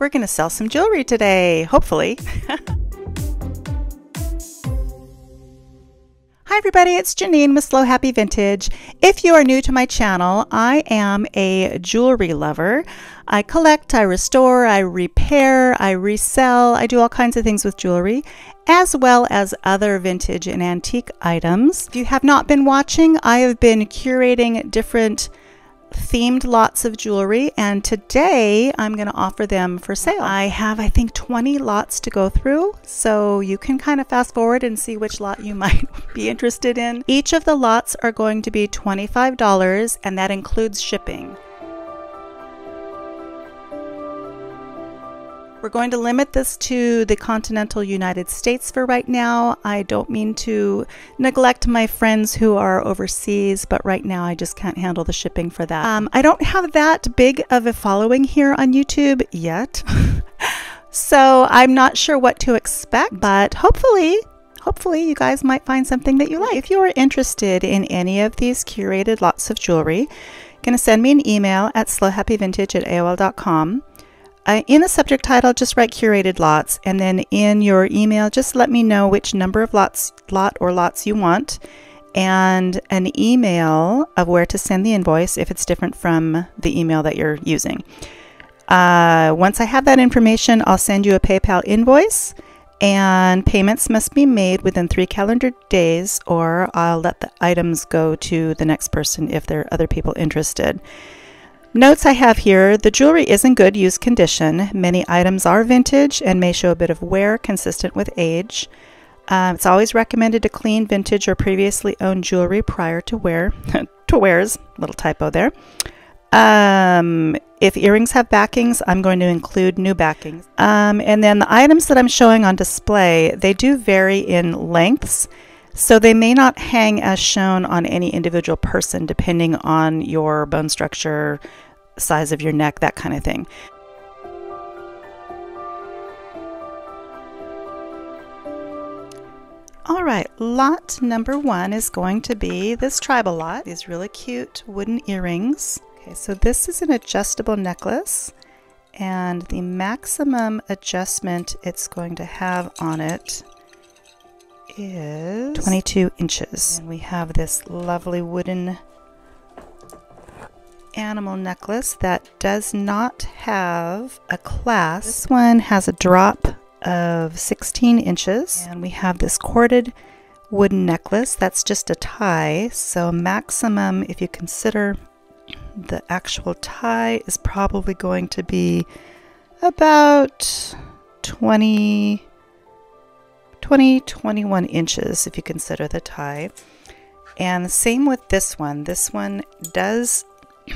We're going to sell some jewelry today, hopefully. Hi everybody, it's Janine with Slow Happy Vintage. If you are new to my channel, I am a jewelry lover. I collect, I restore, I repair, I resell, I do all kinds of things with jewelry, as well as other vintage and antique items. If you have not been watching, I have been curating different themed lots of jewelry, and today I'm going to offer them for sale. I have, I think, 20 lots to go through, so you can kind of fast forward and see which lot you might be interested in. Each of the lots are going to be $25, and that includes shipping. We're going to limit this to the continental United States for right now. I don't mean to neglect my friends who are overseas, but right now I just can't handle the shipping for that. I don't have that big of a following here on YouTube yet, so I'm not sure what to expect, but hopefully you guys might find something that you like. If you are interested in any of these curated lots of jewelry, you're going to send me an email at slowhappyvintage@aol.com. In the subject title, just write curated lots, and then in your email, just let me know which number of lots you want, and an email of where to send the invoice if it's different from the email that you're using. Once I have that information, I'll send you a PayPal invoice, and payments must be made within 3 calendar days, or I'll let the items go to the next person if there are other people interested. Notes I have here: the jewelry is in good use condition. Many items are vintage and may show a bit of wear consistent with age. It's always recommended to clean vintage or previously owned jewelry prior to wears. Little typo there. If earrings have backings, I'm going to include new backings. And then the items that I'm showing on display, they do vary in lengths, so they may not hang as shown on any individual person depending on your bone structure, size of your neck, that kind of thing. All right, lot number 1 is going to be this tribal lot. These really cute wooden earrings. Okay, so this is an adjustable necklace, and the maximum adjustment it's going to have on it is 22 inches. And we have this lovely wooden animal necklace that does not have a clasp. This one has a drop of 16 inches, and we have this corded wooden necklace that's just a tie, so maximum, if you consider the actual tie, is probably going to be about 21 inches if you consider the tie. And the same with this one. This one does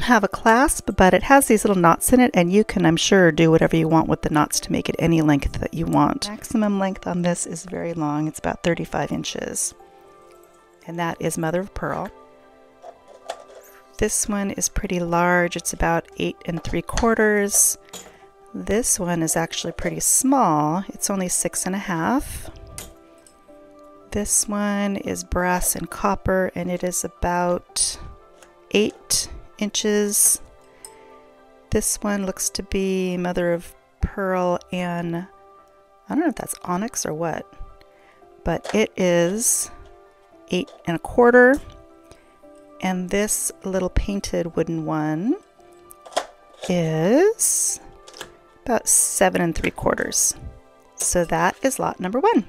have a clasp, but it has these little knots in it, and you can, I'm sure, do whatever you want with the knots to make it any length that you want. Maximum length on this is very long. It's about 35 inches. And that is mother of pearl. This one is pretty large. It's about 8 3/4. This one is actually pretty small. It's only 6 1/2. This one is brass and copper, and it is about 8 inches. This one looks to be mother of pearl, and I don't know if that's onyx or what, but it is 8 1/4. And this little painted wooden one is about 7 3/4. So that is lot number 1.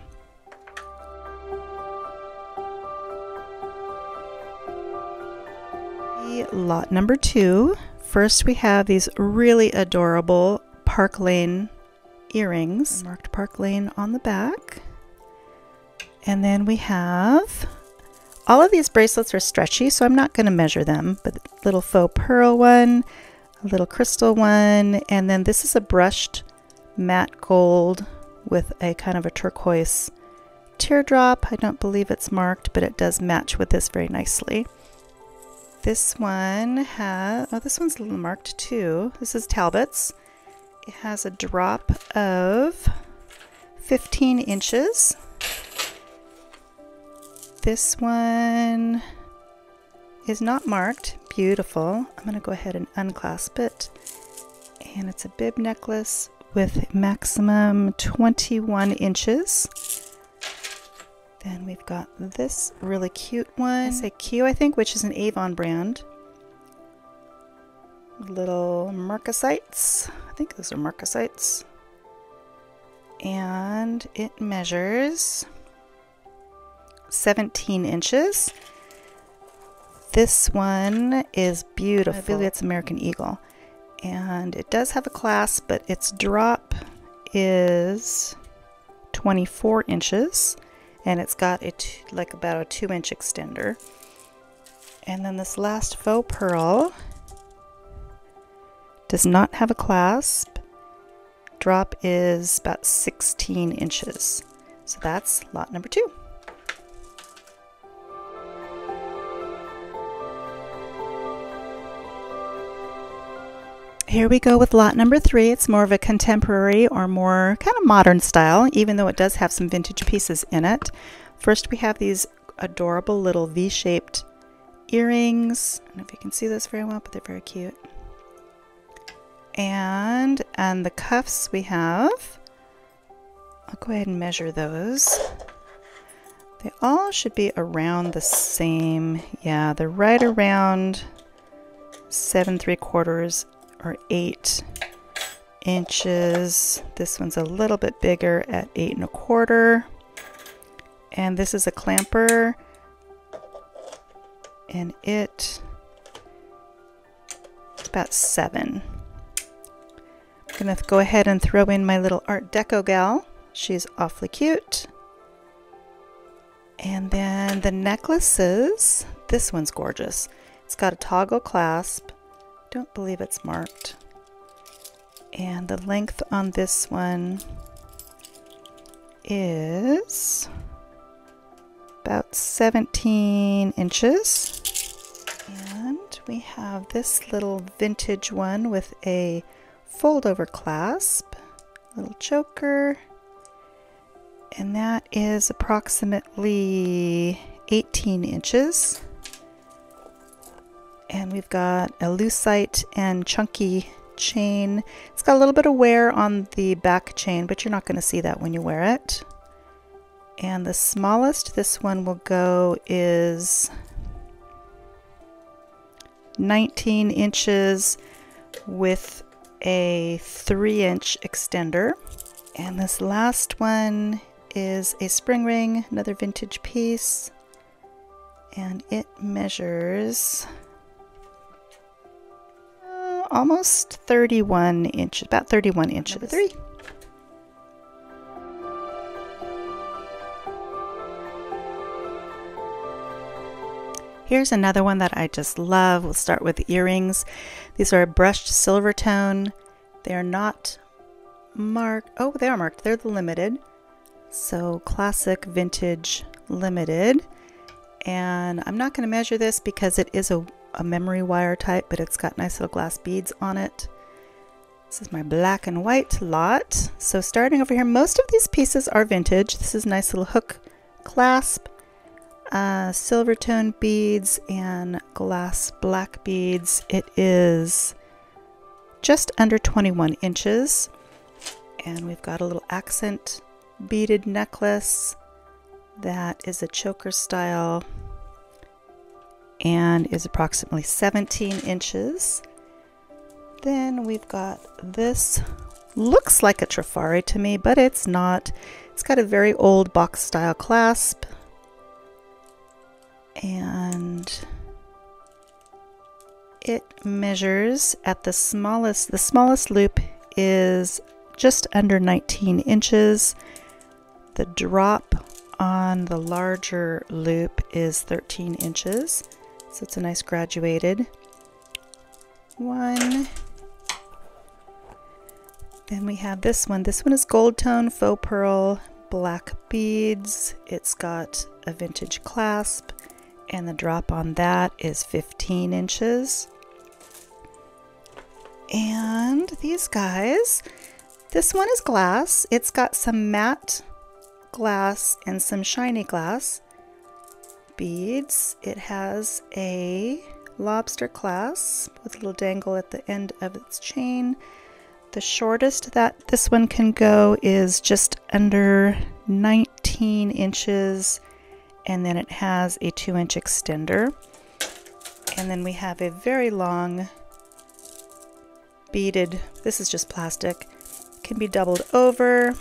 Lot number 2. First, we have these really adorable Park Lane earrings, marked Park Lane on the back. And then we have, all of these bracelets are stretchy, so I'm not going to measure them, but a little faux pearl one, a little crystal one, and then this is a brushed matte gold with a kind of a turquoise teardrop. I don't believe it's marked, but it does match with this very nicely. This one has, oh, this one's a little marked too. This is Talbot's. It has a drop of 15 inches. This one is not marked. Beautiful. I'm going to go ahead and unclasp it. And it's a bib necklace with maximum 21 inches. Then we've got this really cute one, SAQ I think, which is an Avon brand. Little marcasites, I think those are marcasites. And it measures 17 inches. This one is beautiful. I believe it's American Eagle. And it does have a clasp, but its drop is 24 inches. And it's got like about a 2-inch extender. And then this last faux pearl does not have a clasp. Drop is about 16 inches. So that's lot number 2. Here we go with lot number 3. It's more of a contemporary or more kind of modern style, even though it does have some vintage pieces in it. First we have these adorable little V-shaped earrings. I don't know if you can see this very well, but they're very cute. And the cuffs we have, I'll go ahead and measure those. They all should be around the same. Yeah, they're right around 7 3/4 or 8 inches. This one's a little bit bigger at 8 1/4. And this is a clamper, and it's about 7. I'm gonna go ahead and throw in my little Art Deco gal. She's awfully cute. And then the necklaces, this one's gorgeous. It's got a toggle clasp. Don't believe it's marked. And the length on this one is about 17 inches. And we have this little vintage one with a fold over clasp, little choker, and that is approximately 18 inches. And we've got a lucite and chunky chain. It's got a little bit of wear on the back chain, but you're not going to see that when you wear it. And the smallest this one will go is 19 inches with a 3-inch extender. And this last one is a spring ring, another vintage piece, and it measures almost 31 inches, about 31 inches. Number 3. Here's another one that I just love. We'll start with the earrings. These are a brushed silver tone. They're not marked. Oh, they are marked. They're the limited. So classic vintage limited. And I'm not going to measure this because it is a memory wire type, but it's got nice little glass beads on it. This is my black and white lot. So starting over here, most of these pieces are vintage. This is a nice little hook clasp. Silver tone beads and glass black beads. It is just under 21 inches. And we've got a little accent beaded necklace that is a choker style and is approximately 17 inches. Then we've got this, looks like a Trifari to me, but it's not. It's got a very old box style clasp. And it measures at the smallest loop is just under 19 inches. The drop on the larger loop is 13 inches. So it's a nice graduated one. Then we have this one. This one is gold tone, faux pearl, black beads. It's got a vintage clasp, and the drop on that is 15 inches. And these guys, this one is glass. It's got some matte glass and some shiny glass beads. It has a lobster clasp with a little dangle at the end of its chain. The shortest that this one can go is just under 19 inches, and then it has a 2-inch extender. And then we have a very long beaded, this is just plastic, can be doubled over,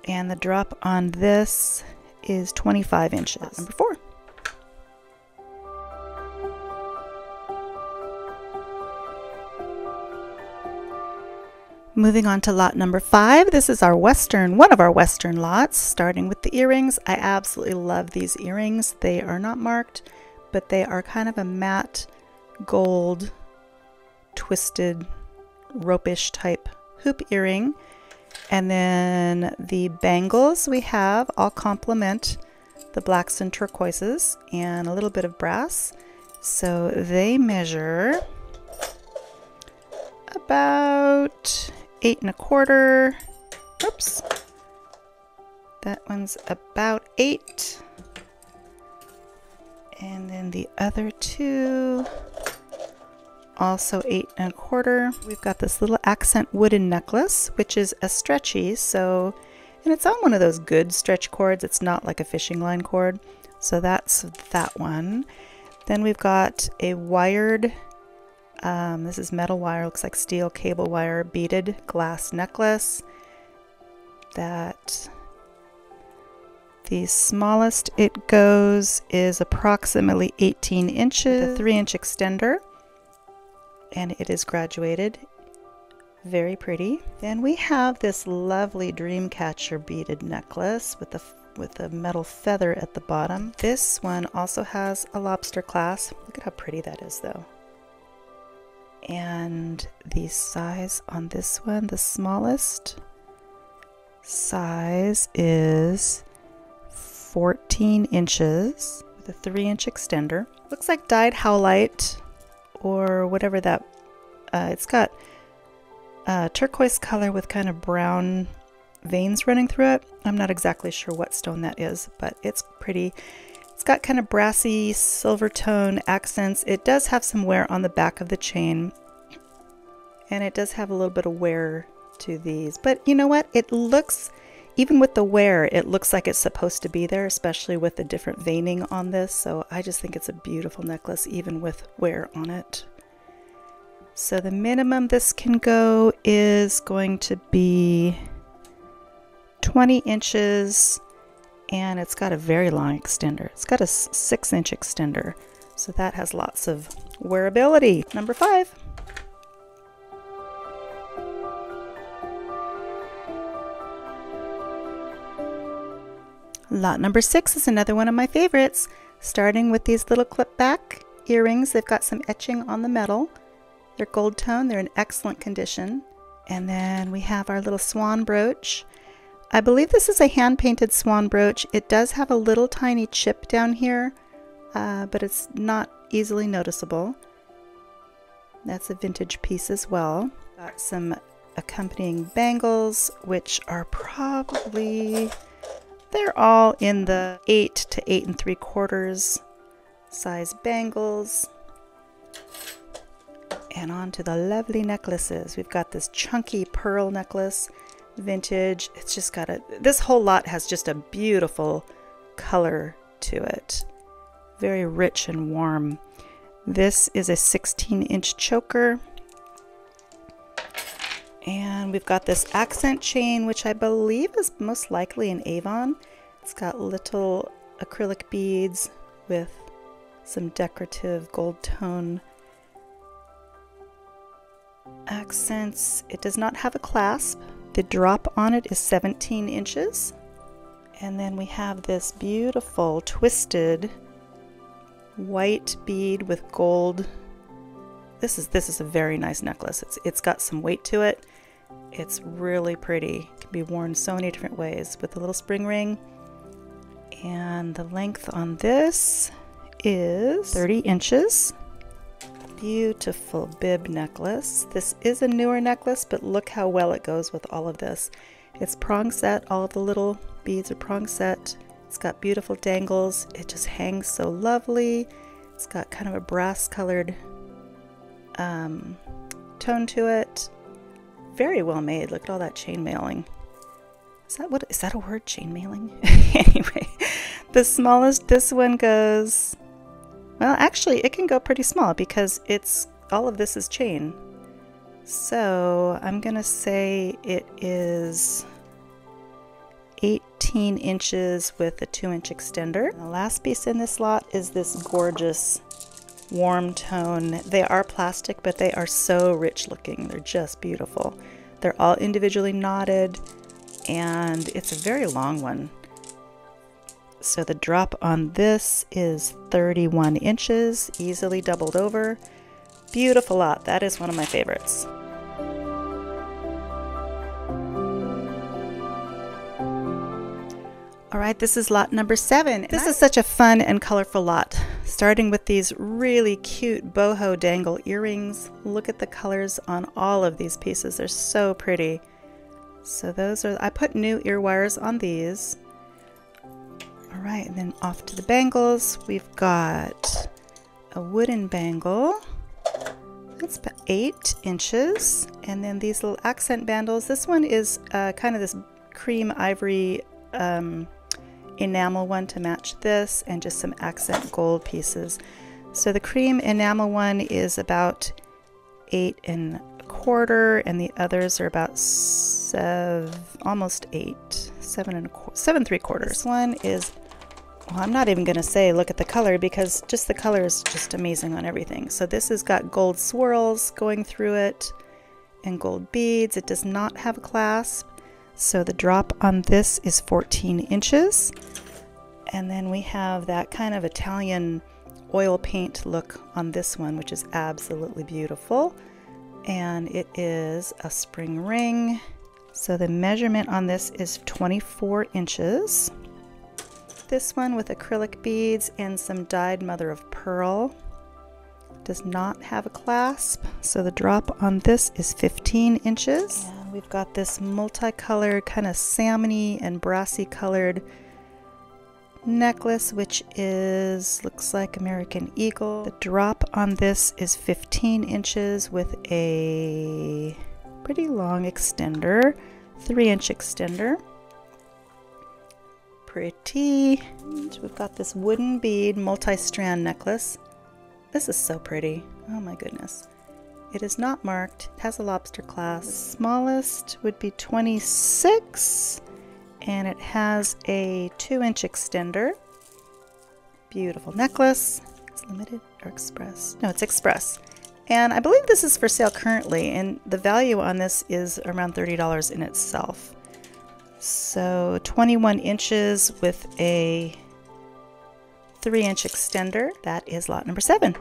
and the drop on this is 25 inches. Number 4. Moving on to lot number 5, this is our Western, one of our Western lots, starting with the earrings. I absolutely love these earrings. They are not marked, but they are kind of a matte gold, twisted, rope-ish type hoop earring. And then the bangles we have all complement the blacks and turquoises and a little bit of brass. So they measure about 8 1/4. Oops. That one's about 8. And then the other two, also 8 1/4. We've got this little accent wooden necklace, which is a stretchy, so, and it's on one of those good stretch cords. It's not like a fishing line cord. So that's that one. Then we've got a wired, this is metal wire, looks like steel cable wire, beaded glass necklace. That the smallest it goes is approximately 18 inches, a 3-inch extender, and it is graduated. Very pretty. Then we have this lovely Dreamcatcher beaded necklace with a metal feather at the bottom. This one also has a lobster clasp. Look at how pretty that is though. And the size on this one, the smallest size is 14 inches with a 3-inch extender. Looks like dyed howlite or whatever that, it's got turquoise color with kind of brown veins running through it. I'm not exactly sure what stone that is, but it's pretty. It's got kind of brassy silver tone accents. It does have some wear on the back of the chain, and it does have a little bit of wear to these. But you know what? It looks, even with the wear, it looks like it's supposed to be there, especially with the different veining on this. So I just think it's a beautiful necklace, even with wear on it. So the minimum this can go is going to be 20 inches, and it's got a very long extender. It's got a 6-inch extender, so that has lots of wearability. Number 5. Lot number 6 is another one of my favorites, starting with these little clip back earrings. They've got some etching on the metal. They're gold tone, they're in excellent condition. And then we have our little swan brooch. I believe this is a hand-painted swan brooch. It does have a little tiny chip down here, but it's not easily noticeable. That's a vintage piece as well. Got some accompanying bangles, which are probably, they're all in the 8 to 8 3/4 size bangles. And on to the lovely necklaces. We've got this chunky pearl necklace, vintage. It's just got a, this whole lot has just a beautiful color to it. Very rich and warm. This is a 16-inch choker. And we've got this accent chain, which I believe is most likely an Avon. It's got little acrylic beads with some decorative gold tone accents. It does not have a clasp. The drop on it is 17 inches. And then we have this beautiful twisted white bead with gold. This is a very nice necklace. It's got some weight to it. It's really pretty. It can be worn so many different ways with a little spring ring. And the length on this is 30 inches. Beautiful bib necklace. This is a newer necklace, but look how well it goes with all of this. It's prong set. All of the little beads are prong set. It's got beautiful dangles. It just hangs so lovely. It's got kind of a brass colored tone to it. very well made. Look at all that chain mailing. Is that a word, chain mailing? Anyway, the smallest this one goes, well, actually it can go pretty small because all of this is chain. So I'm gonna say it is 18 inches with a 2-inch extender. The last piece in this lot is this gorgeous warm tone. They are plastic, but they are so rich looking. They're just beautiful. They're all individually knotted, and it's a very long one. So the drop on this is 31 inches, easily doubled over. Beautiful lot. That is one of my favorites. All right, this is lot number 7. This is such a fun and colorful lot, starting with these really cute boho dangle earrings. Look at the colors on all of these pieces. They're so pretty. So I put new ear wires on these. All right, and then off to the bangles. We've got a wooden bangle. That's about 8 inches. And then these little accent bangles. This one is kind of this cream ivory enamel one to match this, and just some accent gold pieces. So the cream enamel one is about 8 1/4, and the others are about almost 8, 7 3/4. This one is, well, I'm not even going to say look at the color, because just the color is just amazing on everything. So this has got gold swirls going through it and gold beads. It does not have a clasp. So the drop on this is 14 inches. And then we have that kind of Italian oil paint look on this one, which is absolutely beautiful. And it is a spring ring. So the measurement on this is 24 inches. This one with acrylic beads and some dyed mother of pearl. Does not have a clasp. So the drop on this is 15 inches. We've got this multicolored, kind of salmony and brassy colored necklace, which looks like American Eagle. The drop on this is 15 inches with a pretty long extender, 3-inch extender. Pretty. We've got this wooden bead multi-strand necklace. This is so pretty. Oh my goodness. It is not marked. It has a lobster clasp. The smallest would be 26, and it has a 2-inch extender. Beautiful necklace. It's limited or express? No, it's express. And I believe this is for sale currently, and the value on this is around $30 in itself. So 21 inches with a 3-inch extender. That is lot number 7.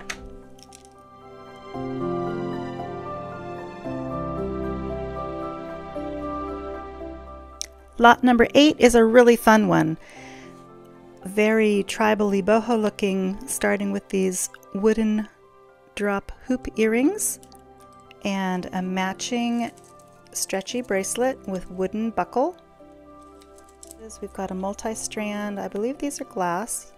Lot number 8 is a really fun one. Very tribally boho looking, starting with these wooden drop hoop earrings and a matching stretchy bracelet with wooden buckle. We've got a multi-strand, I believe these are glass,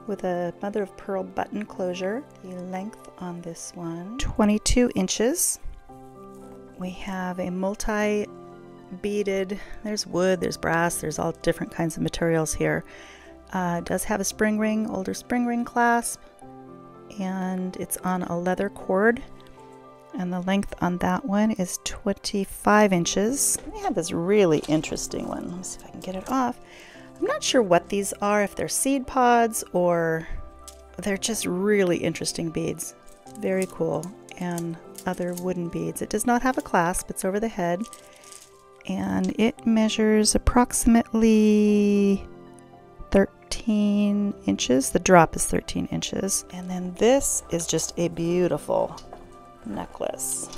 with a mother of pearl button closure. The length on this one, 22 inches. We have a multi-beaded, there's wood, there's brass, there's all different kinds of materials here. It does have a spring ring, older spring ring clasp, and it's on a leather cord. And the length on that one is 25 inches. We have this really interesting one. Let me see if I can get it off. I'm not sure what these are, if they're seed pods or they're just really interesting beads. Very cool. And other wooden beads. It does not have a clasp. It's over the head. And it measures approximately 13 inches. The drop is 13 inches. And then this is just a beautiful necklace.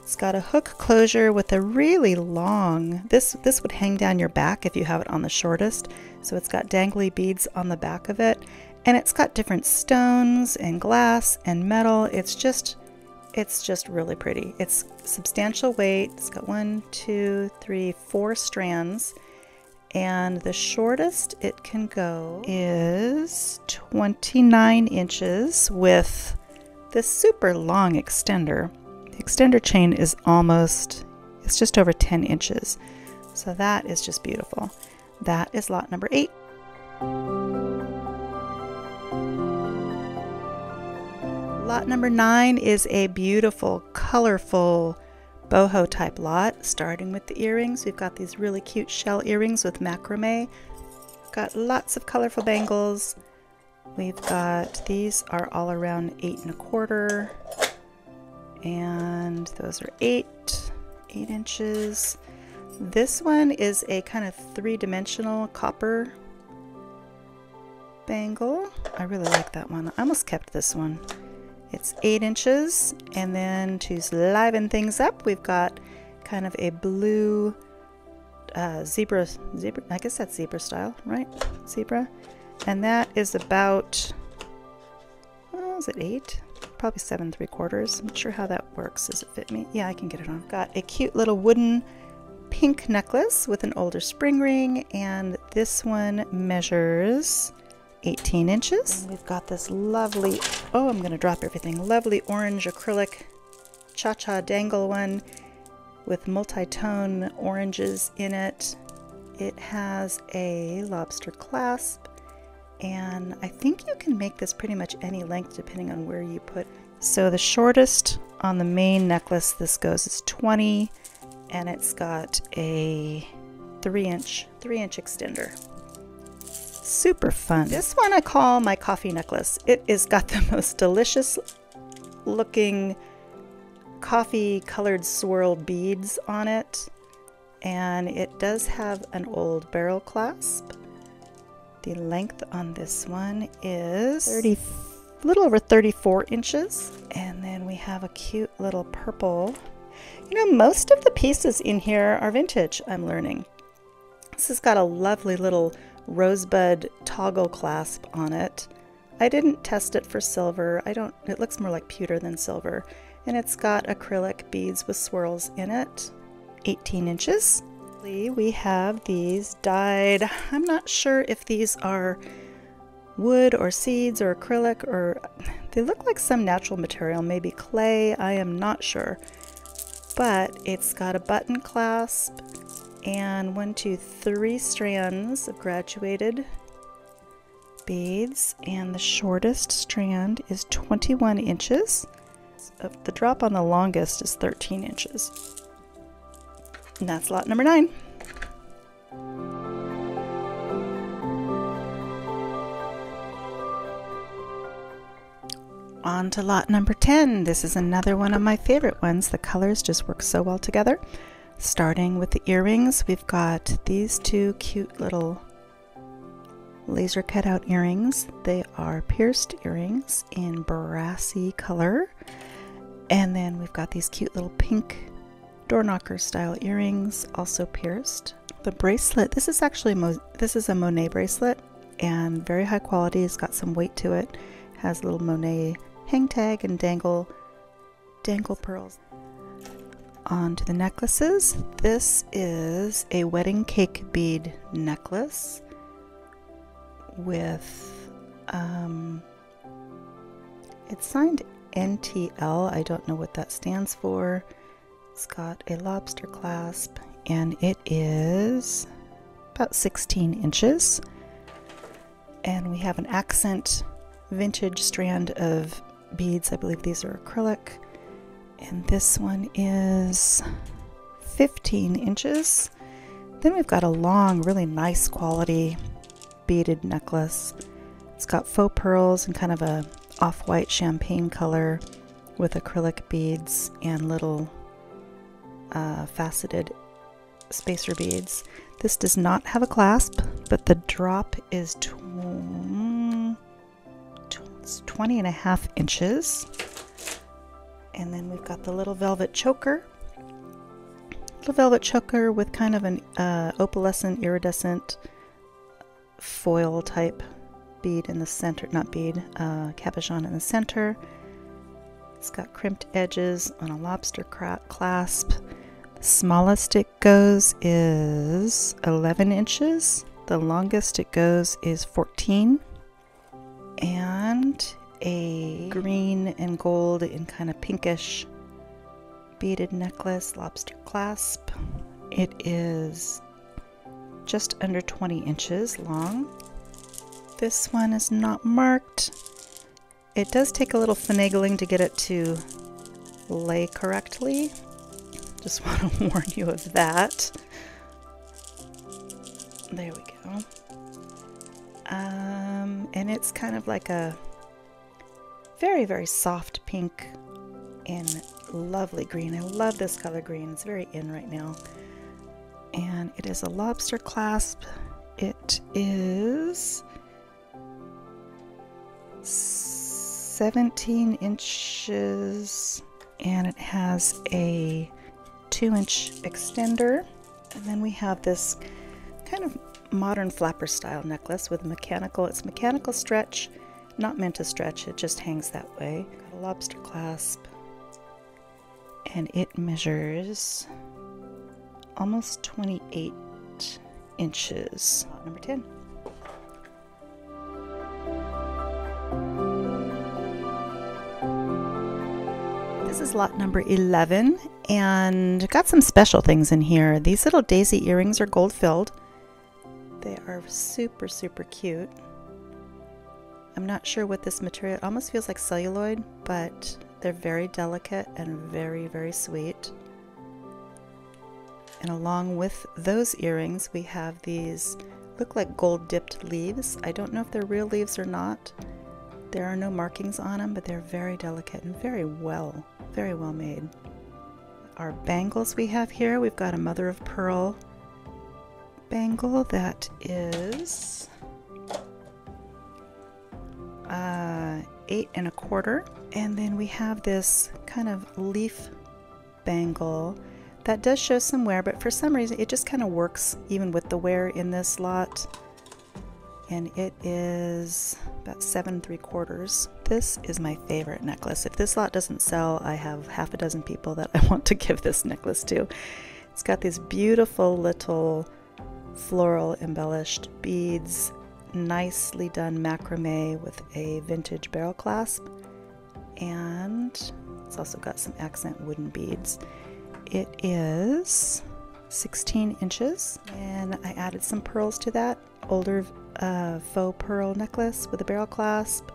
It's got a hook closure with a really long, this would hang down your back if you have it on the shortest. So it's got dangly beads on the back of it, and it's got different stones and glass and metal. It's just really pretty. It's substantial weight. It's got 1, 2, 3, 4 strands. And the shortest it can go is 29 inches with this super long extender. extender chain is it's just over 10 inches. So that is just beautiful. That is lot number 8. Lot number 9 is a beautiful, colorful boho type lot. Starting with the earrings, we've got these really cute shell earrings with macrame. Got lots of colorful bangles. We've got, these are all around 8 1/4, and those are 8 inches. This one is a kind of 3-dimensional copper bangle. I really like that one. I almost kept this one. It's 8 inches, and then to liven things up, we've got kind of a blue zebra, I guess that's zebra style, right? Zebra. And that is about, is it 8? Probably 7 3/4. I'm not sure how that works. Does it fit me? Yeah, I can get it on. Got a cute little wooden pink necklace with an older spring ring, and this one measures 18 inches. And we've got this lovely, oh, I'm gonna drop everything, lovely orange acrylic cha-cha dangle one with multi-tone oranges in it. It has a lobster clasp, and I think you can make this pretty much any length depending on where you put. So the shortest on the main necklace this goes is 20, and it's got a 3-inch extender. Super fun. This one I call my coffee necklace. It has got the most delicious looking coffee colored swirled beads on it, and it does have an old barrel clasp. The length on this one is a little over 34 inches, and then we have a cute little purple. You know, most of the pieces in here are vintage, I'm learning. This has got a lovely little rosebud toggle clasp on it. I didn't test it for silver. It looks more like pewter than silver. And it's got acrylic beads with swirls in it. 18 inches. We have these dyed. I'm not sure if these are wood or seeds or acrylic, or they look like some natural material, maybe clay. I am not sure. But it's got a button clasp and 1, 2, 3 strands of graduated beads, and the shortest strand is 21 inches. The drop on the longest is 13 inches. And that's lot number 9. On to lot number 10. This is another one of my favorite ones. The colors just work so well together. Starting with the earrings, we've got these 2 cute little laser cut out earrings. They are pierced earrings in brassy color. And then we've got these cute little pink door knocker style earrings, also pierced. The bracelet, this is actually this is a Monet bracelet, and very high quality. It's got some weight to it. Has a little Monet hang tag and dangle pearls. On to the necklaces. This is a wedding cake bead necklace with it's signed NTL. I don't know what that stands for. It's got a lobster clasp, and it is about 16 inches. And we have an accent vintage strand of beads. I believe these are acrylic. And this one is 15 inches. Then we've got a long, really nice quality beaded necklace. It's got faux pearls and kind of a off-white champagne color with acrylic beads and little faceted spacer beads. This does not have a clasp, but the drop is 20.5 inches. And then we've got the little velvet choker. Little velvet choker with kind of an opalescent, iridescent foil type bead in the center, not bead, cabochon in the center. It's got crimped edges on a lobster clasp. The smallest it goes is 11 inches. The longest it goes is 14. And a green and gold and kind of pinkish beaded necklace, lobster clasp. It is just under 20 inches long. This one is not marked. It does take a little finagling to get it to lay correctly. Just want to warn you of that. There we go. And it's kind of like a very, very soft pink and lovely green. I love this color green. It's very in right now. And it is a lobster clasp. It is 17 inches and it has a 2-inch extender. And then we have this kind of modern flapper style necklace with it's mechanical stretch, not meant to stretch, it just hangs that way. Got a lobster clasp and it measures almost 28 inches. Lot number 10. This is lot number 11 and got some special things in here. These little daisy earrings are gold filled. They are super, super cute. I'm not sure what this material, it almost feels like celluloid, but they're very delicate and very, very sweet. And along with those earrings, we have these, look like gold dipped leaves. I don't know if they're real leaves or not. There are no markings on them, but they're very delicate and very well made. Our bangles we have here, we've got a mother of pearl bangle that is 8 1/4, and then we have this kind of leaf bangle that does show some wear, but for some reason it just kind of works even with the wear in this lot, and it is about 7 3/4. This is my favorite necklace. If this lot doesn't sell, I have half a dozen people that I want to give this necklace to. It's got these beautiful little floral embellished beads, nicely done macrame with a vintage barrel clasp, and it's also got some accent wooden beads. It is 16 inches and I added some pearls to that. Older faux pearl necklace with a barrel clasp.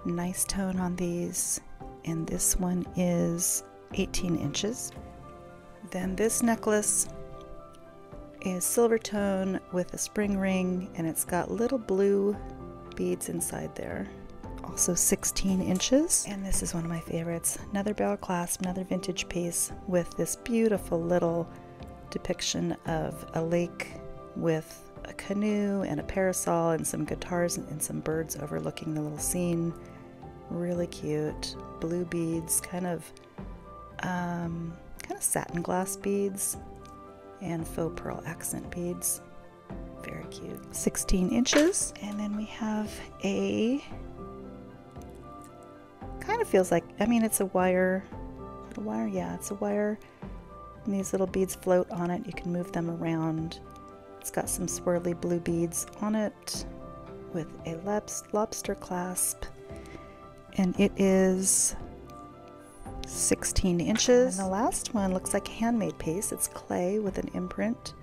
Nice tone on these, and this one is 18 inches. Then this necklace is silver tone with a spring ring, and it's got little blue beads inside there. Also 16 inches. And this is one of my favorites. Another barrel clasp, another vintage piece with this beautiful little depiction of a lake with a canoe and a parasol and some guitars and some birds overlooking the little scene. Really cute. Blue beads, kind of satin glass beads, and faux pearl accent beads. Very cute. 16 inches. And then we have a, kind of feels like, I mean, it's a wire, yeah, it's a wire, and these little beads float on it. You can move them around. It's got some swirly blue beads on it with a lobster clasp, and it is 16 inches. And the last one looks like a handmade piece. It's clay with an imprint.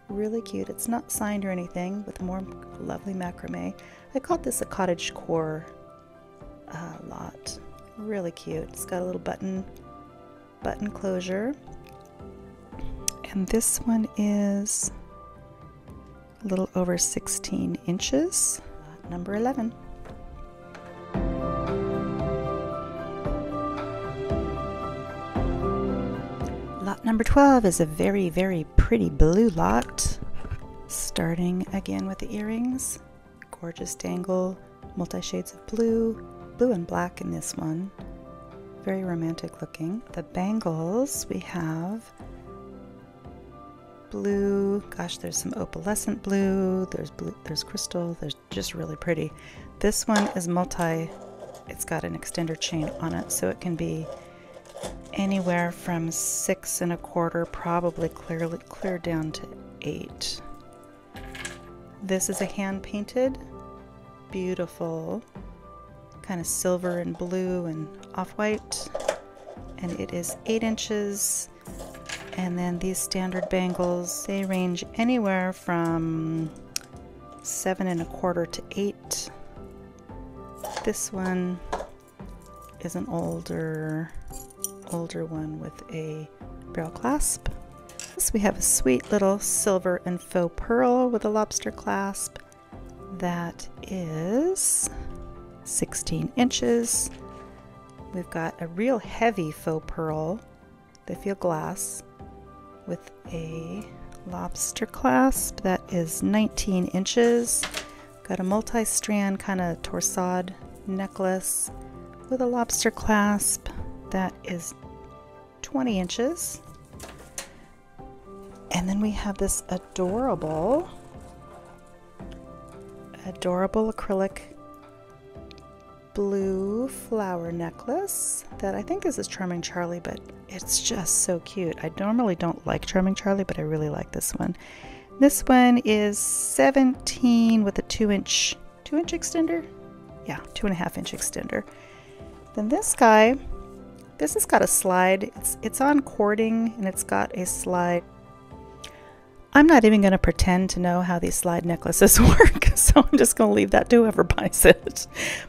Really cute. It's not signed or anything, with more lovely macrame. I called this a cottage core lot. Really cute. It's got a little button closure. And this one is a little over 16 inches. Lot number 11. Lot number 12 is a very, very pretty blue lot. Starting again with the earrings. Gorgeous dangle, multi-shades of blue and black in this one. Very romantic looking. The bangles, we have blue, gosh, there's some opalescent blue, there's crystal, there's just really pretty. This one is it's got an extender chain on it, so it can be anywhere from 6 1/4, probably clear down to 8. This is a hand painted, beautiful, kind of silver and blue and off-white, and it is 8 inches. And then these standard bangles, they range anywhere from 7 1/4 to 8. This one is an older one with a barrel clasp. This we have a sweet little silver and faux pearl with a lobster clasp. That is 16 inches. We've got a real heavy faux pearl. They feel glass with a lobster clasp that is 19 inches. Got a multi-strand kind of torsade necklace with a lobster clasp that is 20 inches. And then we have this adorable acrylic blue flower necklace that I think this is Charming Charlie, but it's just so cute. I normally don't like Charming Charlie, but I really like this one. This one is 17 with a 2-inch extender? Yeah, 2.5-inch extender. Then this guy, this has got a slide. It's on cording and it's got a slide. I'm not even going to pretend to know how these slide necklaces work, so I'm just going to leave that to whoever buys it.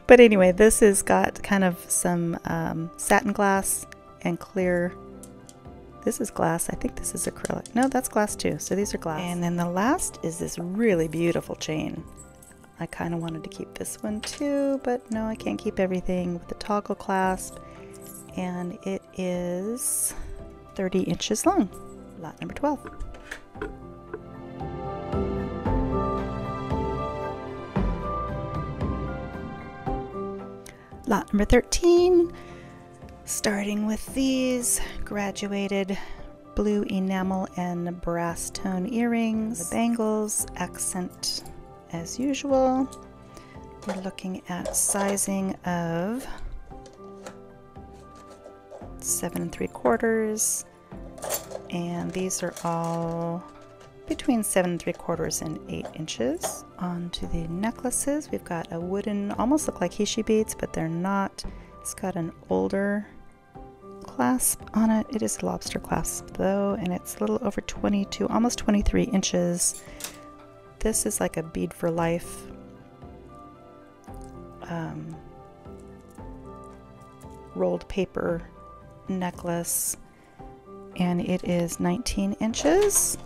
But anyway, this has got kind of some satin glass and clear. This is glass. I think this is acrylic. No, that's glass too. So these are glass. And then the last is this really beautiful chain. I kind of wanted to keep this one too, but no, I can't keep everything, with the toggle clasp. And it is 30 inches long. Lot number 12. Lot number 13, starting with these graduated blue enamel and brass tone earrings, the bangles, accent as usual. We're looking at sizing of 7 3/4, and these are all between 7 3/4 and 8 inches. On to the necklaces. We've got a wooden, almost look like Hishi beads, but they're not. It's got an older clasp on it. It is a lobster clasp though, and it's a little over 22, almost 23 inches. This is like a bead for life rolled paper necklace, and it is 19 inches.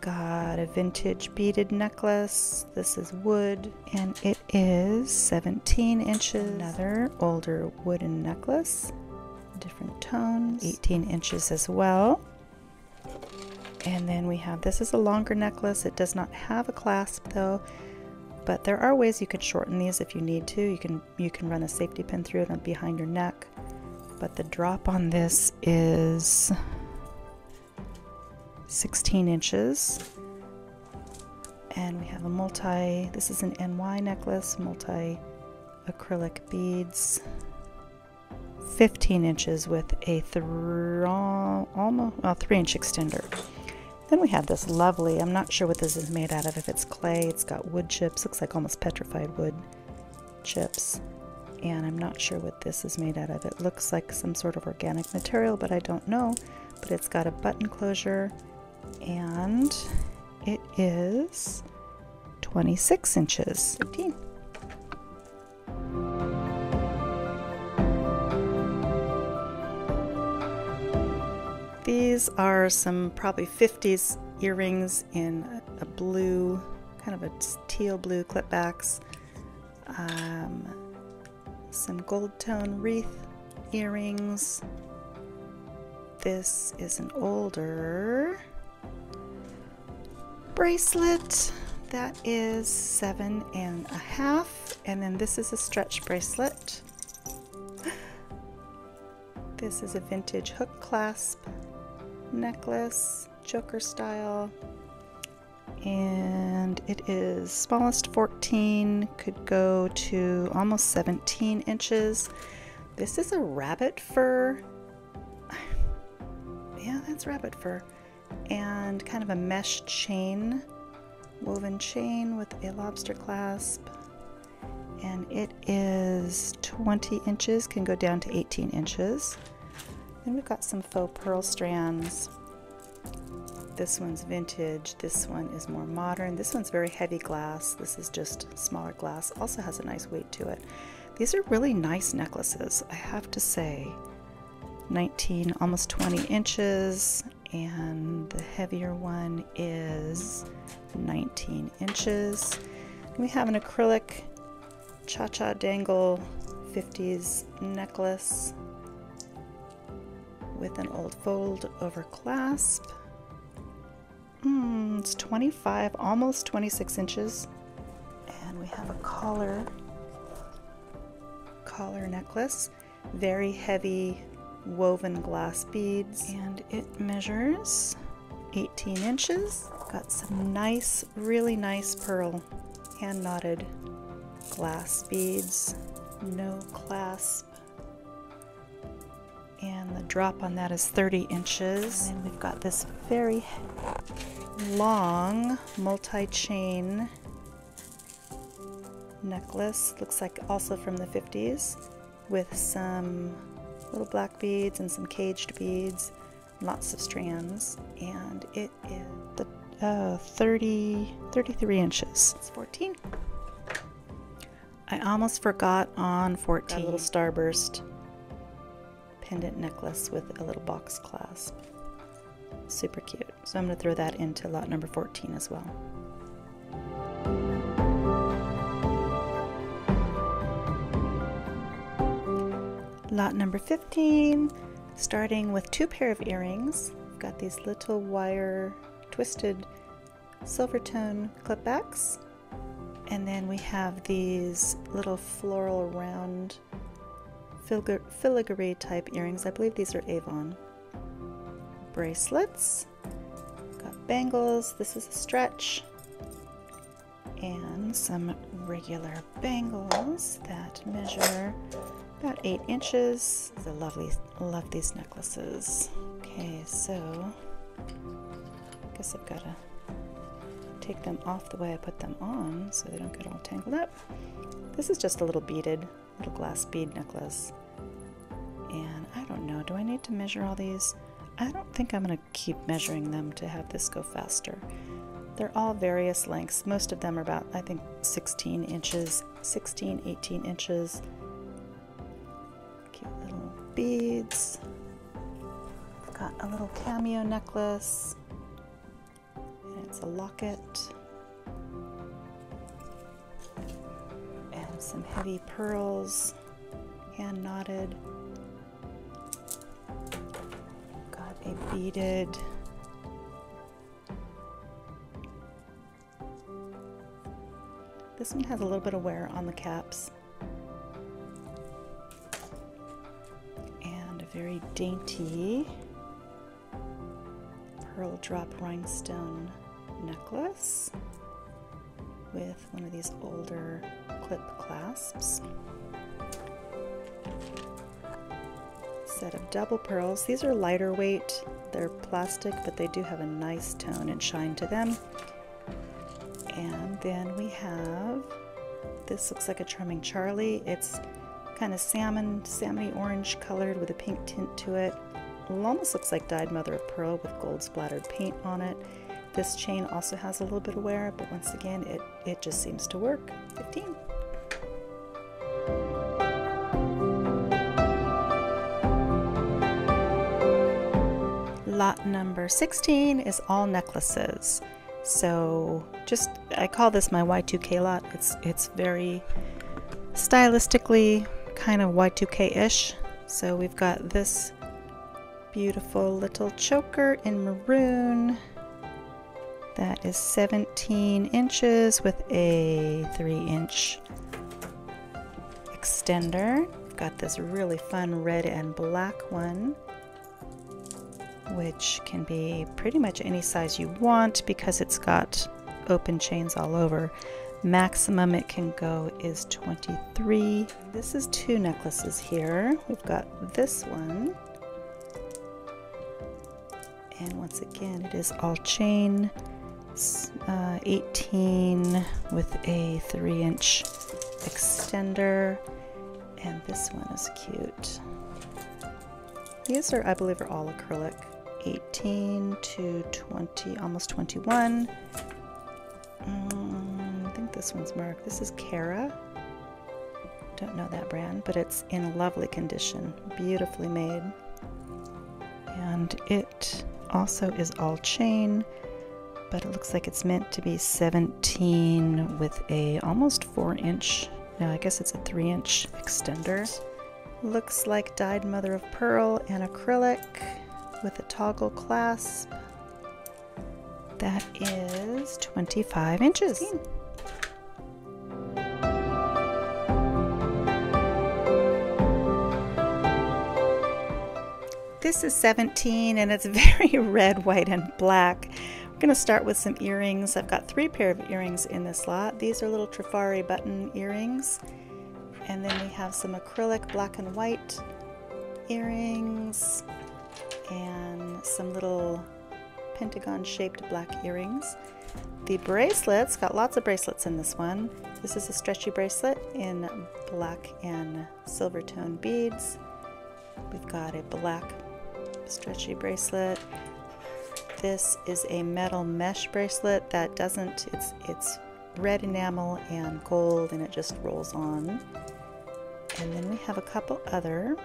Got a vintage beaded necklace. This is wood and it is 17 inches. Another older wooden necklace, different tones, 18 inches as well. And then we have, this is a longer necklace. It does not have a clasp though, but there are ways you could shorten these if you need to. You can run a safety pin through it and behind your neck. But the drop on this is 16 inches, and we have a this is an NY necklace, multi acrylic beads, 15 inches with a 3-inch extender. Then we have this lovely, I'm not sure what this is made out of, if it's clay, it's got wood chips, looks like almost petrified wood chips, and I'm not sure what this is made out of. It looks like some sort of organic material, but I don't know. But it's got a button closure, and it is 26 inches. 15. These are some probably 50s earrings in a blue, kind of a teal blue clipbacks. Some gold tone wreath earrings. This is an older bracelet that is 7.5, and then this is a stretch bracelet. This is a vintage hook clasp necklace, choker style, and it is smallest 14, could go to almost 17 inches. This is a rabbit fur. Yeah, that's rabbit fur. And kind of a mesh chain, woven chain with a lobster clasp. And it is 20 inches, can go down to 18 inches. Then we've got some faux pearl strands. This one's vintage, this one is more modern. This one's very heavy glass. This is just smaller glass. Also has a nice weight to it. These are really nice necklaces, I have to say. 19, almost 20 inches, and the heavier one is 19 inches. We have an acrylic cha-cha dangle 50s necklace with an old fold over clasp. It's 25, almost 26 inches. And we have a collar necklace, very heavy woven glass beads, and it measures 18 inches. Got some nice, really nice pearl hand knotted glass beads, no clasp, and the drop on that is 30 inches. And we've got this very long multi-chain necklace, looks like also from the 50s, with some little black beads and some caged beads, lots of strands, and it is 33 inches. It's 14. I almost forgot on 14. Got a little starburst pendant necklace with a little box clasp. Super cute. So I'm going to throw that into lot number 14 as well. Lot number 15, starting with 2 pair of earrings. We've got these little wire twisted silver tone clipbacks, and then we have these little floral round filigree type earrings. I believe these are Avon. Bracelets, got bangles, this is a stretch, and some regular bangles that measure about 8 inches. I love these necklaces. Okay, so I guess I've got to take them off the way I put them on so they don't get all tangled up. This is just a little beaded, little glass bead necklace. And I don't know, do I need to measure all these? I don't think I'm going to keep measuring them to have this go faster. They're all various lengths. Most of them are about, I think, 16 inches, 16, 18 inches. Cute little beads. I've got a little cameo necklace. And it's a locket. And some heavy pearls, hand knotted. Got a beaded This one has a little bit of wear on the caps. And a very dainty pearl drop rhinestone necklace with one of these older clip clasps. Set of double pearls. These are lighter weight. They're plastic, but they do have a nice tone and shine to them. And then we have, this looks like a Charming Charlie. It's kind of salmony orange colored with a pink tint to it. It almost looks like dyed mother of pearl with gold splattered paint on it. This chain also has a little bit of wear, but once again, it just seems to work. 15. Lot number 16 is all necklaces. So I call this my Y2K lot. It's very stylistically kind of Y2K-ish. So we've got this beautiful little choker in maroon that is 17 inches with a 3-inch extender. We've got this really fun red and black one, which can be pretty much any size you want because it's got open chains all over. Maximum it can go is 23. This is 2 necklaces here. We've got this one, and once again it is all chain, 18 with a 3-inch extender, and this one is cute. These are, I believe, are all acrylic. 18 to 20, almost 21. I think this one's marked. This is Cara. Don't know that brand, but it's in lovely condition, beautifully made. And it also is all chain, but it looks like it's meant to be 17 with a almost 4-inch, no, I guess it's a 3-inch extender. Looks like dyed mother of pearl and acrylic with a toggle clasp. That is 25 inches. This is 17 and it's very red, white, and black. We're going to start with some earrings. I've got 3 pair of earrings in this lot. These are little Trifari button earrings. And then we have some acrylic black and white earrings and some little pentagon shaped black earrings. The bracelets, got lots of bracelets in this one. This is a stretchy bracelet in black and silver tone beads. We've got a black stretchy bracelet. This is a metal mesh bracelet that doesn't, it's red enamel and gold and it just rolls on. And then we have a couple other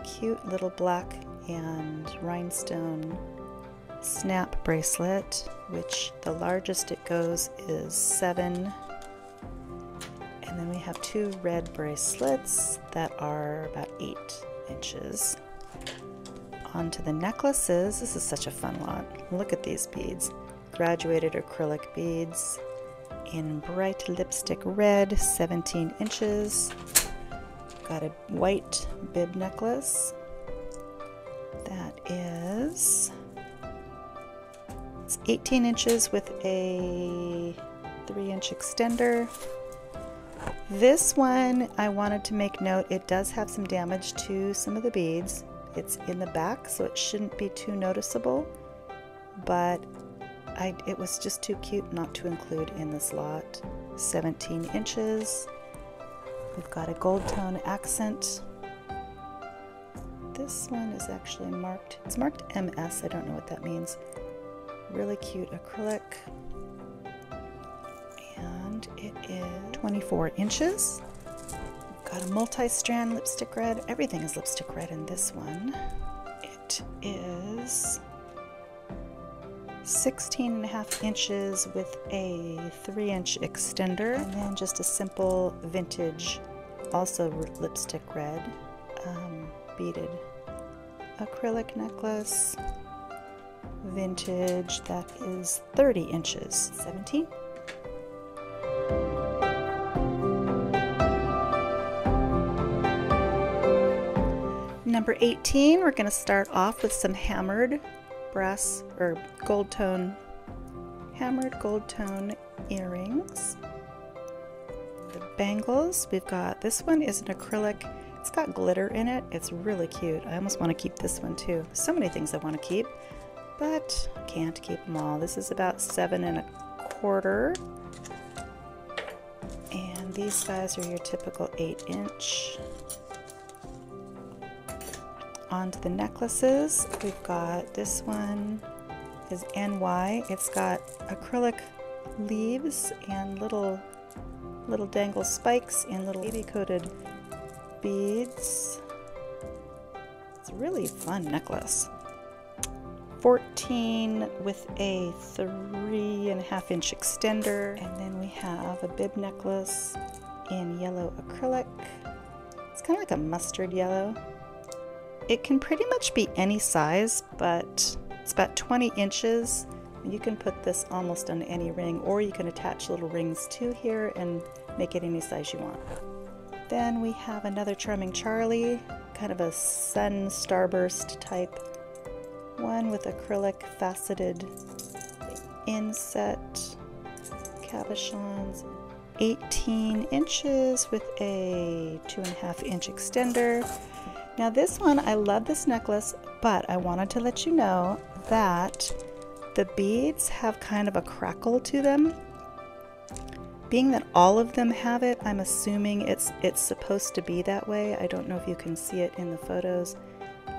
cute little black and rhinestone snap bracelet, which the largest it goes is 7. And then we have 2 red bracelets that are about 8 inches. Onto the necklaces. This is such a fun lot. Look at these beads. Graduated acrylic beads in bright lipstick red, 17 inches. Got a white bib necklace. That is, it's 18 inches with a 3-inch extender. This one, I wanted to make note, it does have some damage to some of the beads. It's in the back, so it shouldn't be too noticeable, but it was just too cute not to include in this lot. 17 inches. We've got a gold tone accent. This one is actually marked, it's marked MS, I don't know what that means. Really cute acrylic. And it is 24 inches. We've got a multi-strand lipstick red. Everything is lipstick red in this one. It is 16.5 inches with a 3-inch extender, and then just a simple vintage, also lipstick red, beaded acrylic necklace, vintage, that is 30 inches, 17. Number 18, we're going to start off with some hammered brass or gold tone, hammered gold tone earrings. The bangles, we've got, this one is an acrylic, it's got glitter in it, it's really cute. I almost want to keep this one too. So many things I want to keep, but can't keep them all. This is about 7 1/4, and these guys are your typical 8-inch. Onto the necklaces, we've got, this one is NY. It's got acrylic leaves and little dangle spikes and little baby coated beads. It's a really fun necklace. 14 with a 3.5-inch extender, and then we have a bib necklace in yellow acrylic. It's kind of like a mustard yellow. It can pretty much be any size, but it's about 20 inches. You can put this almost on any ring, or you can attach little rings to here and make it any size you want. Then we have another Charming Charlie, kind of a sun starburst type one with acrylic faceted inset cabochons. 18 inches with a 2.5-inch extender. Now this one, I love this necklace, but I wanted to let you know that the beads have kind of a crackle to them. Being that all of them have it, I'm assuming it's supposed to be that way. I don't know if you can see it in the photos.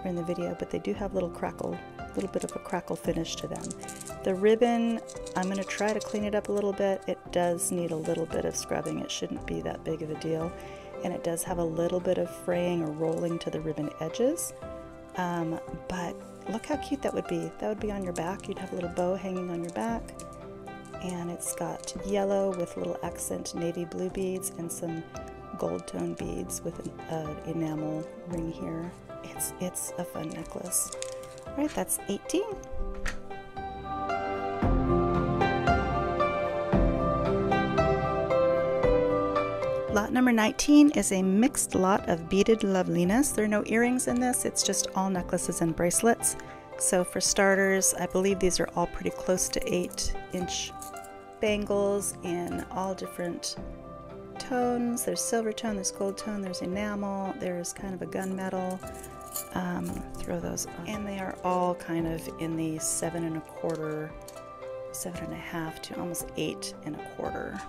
or in the video, but they do have little bit of a crackle finish to them. The ribbon, I'm going to try to clean it up a little bit. It does need a little bit of scrubbing. It shouldn't be that big of a deal. And it does have a little bit of fraying or rolling to the ribbon edges. But look how cute that would be. That would be on your back. You'd have a little bow hanging on your back. And it's got yellow with little accent navy blue beads and some gold tone beads with an enamel ring here. It's a fun necklace. All right, that's 18. Lot number 19 is a mixed lot of beaded loveliness. There are no earrings in this, it's just all necklaces and bracelets. So for starters, I believe these are all pretty close to 8-inch bangles in all different tones. There's silver tone, there's gold tone, there's enamel, there's kind of a gunmetal. Throw those on. And they are all kind of in the 7 1/4, 7 1/2 to almost 8 1/4.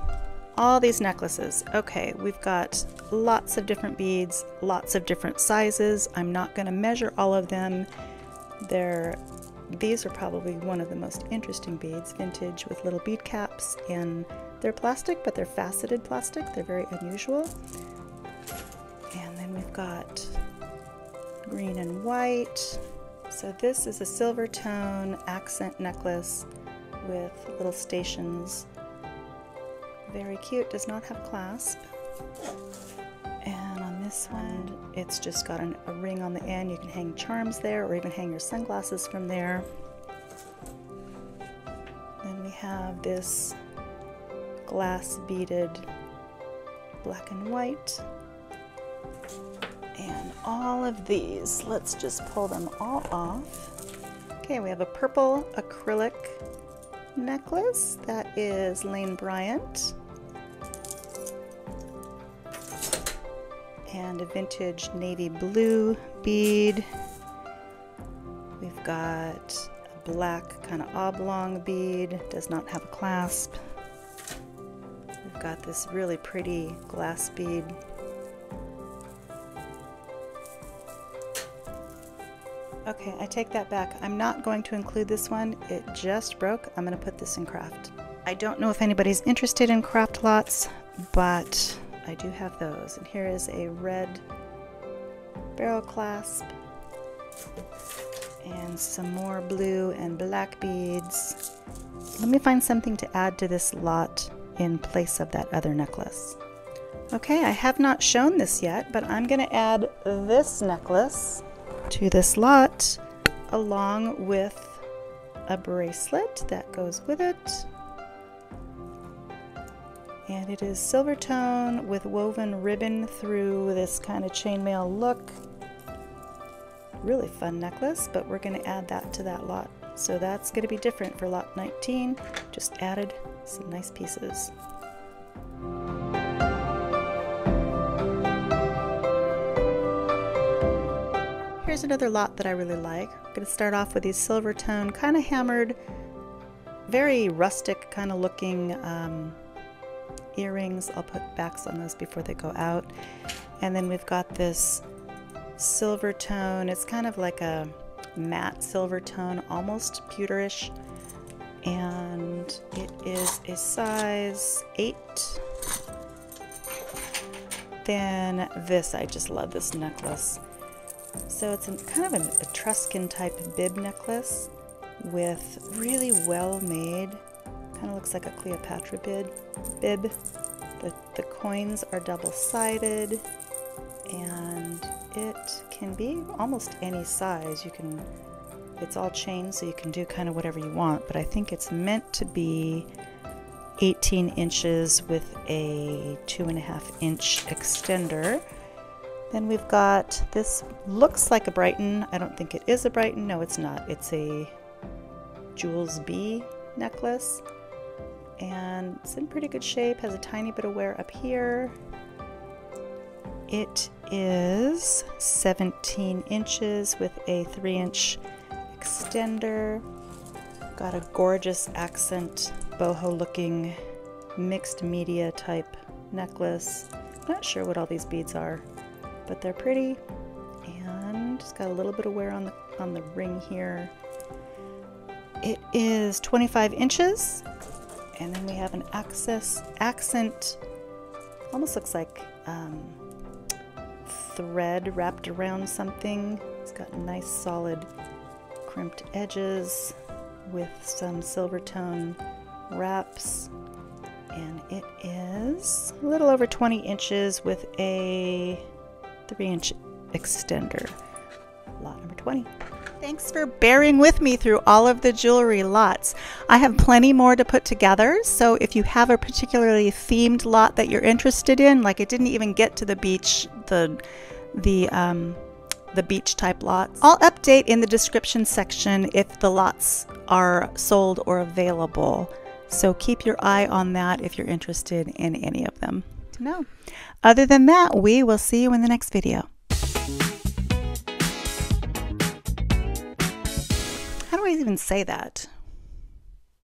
All these necklaces. Okay, we've got lots of different beads, lots of different sizes. I'm not going to measure all of them. These are probably one of the most interesting beads, vintage with little bead caps, and they're plastic, but they're faceted plastic. They're very unusual. And then we've got green and white. So this is a silver tone accent necklace with little stations. Very cute, does not have clasp. And on this one, it's just got a ring on the end. You can hang charms there or even hang your sunglasses from there. Then we have this glass beaded black and white. And all of these, let's just pull them all off. Okay, we have a purple acrylic necklace. That is Lane Bryant. And a vintage navy blue bead. We've got a black kind of oblong bead, does not have a clasp. We've got this really pretty glass bead. Okay, I take that back. I'm not going to include this one. It just broke. I'm going to put this in craft. I don't know if anybody's interested in craft lots, but I do have those. And here is a red barrel clasp and some more blue and black beads. Let me find something to add to this lot in place of that other necklace. Okay, I have not shown this yet, but I'm going to add this necklace to this lot along with a bracelet that goes with it. And it is silver tone with woven ribbon through this kind of chainmail look. Really fun necklace, but we're going to add that to that lot. So that's going to be different for lot 19. Just added some nice pieces. Here's another lot that I really like. I'm going to start off with these silver tone, kind of hammered, very rustic kind of looking earrings. I'll put backs on those before they go out. And then we've got this silver tone. It's kind of like a matte silver tone, almost pewterish. And it is a size 8. Then this, I just love this necklace. So it's kind of an Etruscan type bib necklace with really well made, kind of looks like a Cleopatra bib. The coins are double-sided and it can be almost any size. It's all chain, so you can do kind of whatever you want, but I think it's meant to be 18 inches with a 2.5-inch extender. Then we've got, this looks like a Brighton. I don't think it is a Brighton. No, it's not. It's a Jules B necklace. And it's in pretty good shape. Has a tiny bit of wear up here. It is 17 inches with a 3-inch extender. Got a gorgeous accent boho looking mixed media type necklace. Not sure what all these beads are, but they're pretty. And just got a little bit of wear on the ring here. It is 25 inches, and then we have an accent, almost looks like thread wrapped around something. It's got nice solid crimped edges with some silver tone wraps, and it is a little over 20 inches with a 3-inch extender. Lot number 20. Thanks for bearing with me through all of the jewelry lots. I have plenty more to put together, so if you have a particularly themed lot that you're interested in, like it didn't even get to the beach, the beach type lots, I'll update in the description section if the lots are sold or available. So keep your eye on that if you're interested in any of them. No. Other than that, we will see you in the next video. How do I even say that?